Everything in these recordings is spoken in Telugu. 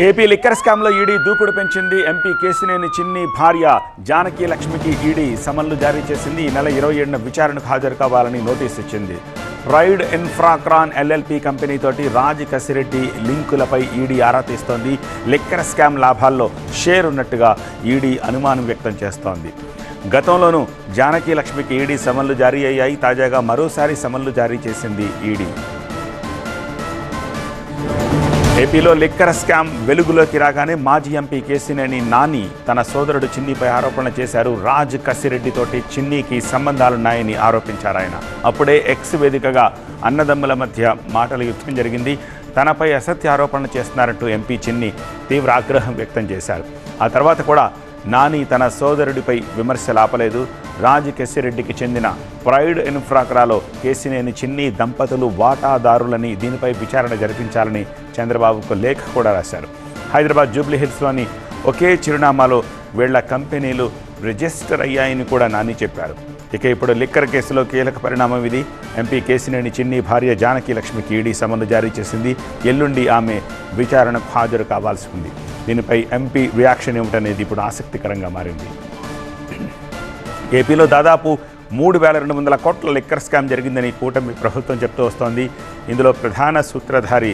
ఏపీ లిక్కర్ స్కామ్లో ఈడీ దూకుడు పెంచింది. ఎంపీ కేశినేని చిన్ని భార్య జానకి లక్ష్మికి ఈడీ సమన్లు జారీ చేసింది. ఈ నెల 27న విచారణకు హాజరు కావాలని నోటీసు ఇచ్చింది. ప్రైడ్ ఇన్ఫ్రాక్రాన్ ఎల్ఎల్పీ కంపెనీతోటి రాజ్ కసిరెడ్డి లింకులపై ఈడీ ఆరా తీస్తోంది. లిక్కర్ స్కామ్ లాభాల్లో షేర్ ఉన్నట్టుగా ఈడీ అనుమానం వ్యక్తం చేస్తోంది. గతంలోనూ జానకి లక్ష్మికి ఈడీ సమన్లు జారీ అయ్యాయి. తాజాగా మరోసారి సమన్లు జారీ చేసింది ఈడీ. ఏపీలో లిక్కర్ స్కామ్ వెలుగులోకి రాగానే మాజీ ఎంపీ కేశినేని నాని తన సోదరుడు చిన్నిపై ఆరోపణలు చేశారు. రాజ్ కసిరెడ్డితోటి చిన్నికి సంబంధాలున్నాయని ఆరోపించారు ఆయన. అప్పుడే ఎక్స్ వేదికగా అన్నదమ్ముల మధ్య మాటల యుద్ధం జరిగింది. తనపై అసత్య ఆరోపణలు చేస్తున్నారంటూ ఎంపీ చిన్ని తీవ్ర ఆగ్రహం వ్యక్తం చేశారు. ఆ తర్వాత కూడా నాని తన సోదరుడిపై విమర్శలు ఆపలేదు. రాజ్ కసిరెడ్డికి చెందిన ప్రైడ్ ఇన్ఫ్రాక్రాలో కేశినేని చిన్ని దంపతులు వాటాదారులని, దీనిపై విచారణ జరిపించాలని చంద్రబాబుకు లేఖ కూడా రాశారు. హైదరాబాద్ జూబ్లీహిల్స్లోని ఒకే చిరునామాలో వీళ్ల కంపెనీలు రిజిస్టర్ అయ్యాయని కూడా నాని చెప్పారు. ఇక ఇప్పుడు లిక్కర్ కేసులో కీలక పరిణామం ఇది. ఎంపీ కేశినేని చిన్ని భార్య జానకి లక్ష్మికి ఈడీ సమన్లు జారీ చేసింది. ఎల్లుండి ఆమె విచారణకు హాజరు కావాల్సి ఉంది. దీనిపై ఎంపీ రియాక్షన్ ఏమిటనేది ఇప్పుడు ఆసక్తికరంగా మారింది. ఏపీలో దాదాపు 3,200 కోట్ల లిక్కర్ స్కామ్ జరిగిందని కూటమి ప్రభుత్వం చెప్తూ వస్తోంది. ఇందులో ప్రధాన సూత్రధారి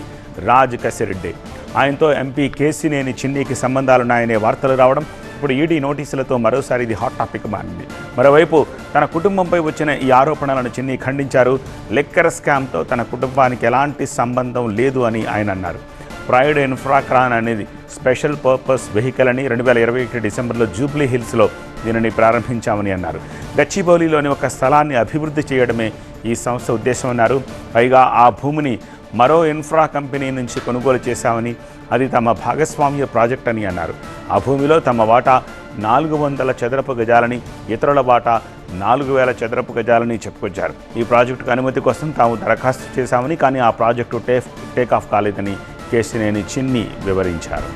రాజ్ కసిరెడ్డి. ఆయనతో ఎంపీ కేశినేని చిన్నికి సంబంధాలున్నాయనే వార్తలు రావడం, ఇప్పుడు ఈడీ నోటీసులతో మరోసారి ఇది హాట్ టాపిక్ మారింది. మరోవైపు తన కుటుంబంపై వచ్చిన ఈ ఆరోపణలను చిన్ని ఖండించారు. లిక్కర్ స్కామ్తో తన కుటుంబానికి ఎలాంటి సంబంధం లేదు అని ఆయన అన్నారు. ప్రైడ్ ఇన్ఫ్రాక్రాన్ అనేది స్పెషల్ పర్పస్ వెహికల్ అని 2021 డిసెంబర్లో జూబ్లీ హిల్స్లో దీనిని ప్రారంభించామని అన్నారు. గచ్చిబౌలిలోని ఒక స్థలాన్ని అభివృద్ధి చేయడమే ఈ సంస్థ ఉద్దేశం అన్నారు. పైగా ఆ భూమిని మరో ఇన్ఫ్రా కంపెనీ నుంచి కొనుగోలు చేశామని, అది తమ భాగస్వామ్య ప్రాజెక్ట్ అని అన్నారు. ఆ భూమిలో తమ వాటా 400 చదరపు గజాలని, ఇతరుల వాటా 4,000 చదరపు గజాలని చెప్పుకొచ్చారు. ఈ ప్రాజెక్టుకు అనుమతి కోసం తాము దరఖాస్తు చేశామని, కానీ ఆ ప్రాజెక్టు టేక్ ఆఫ్ కాలేదని కేశినేని చిన్ని వివరించారు.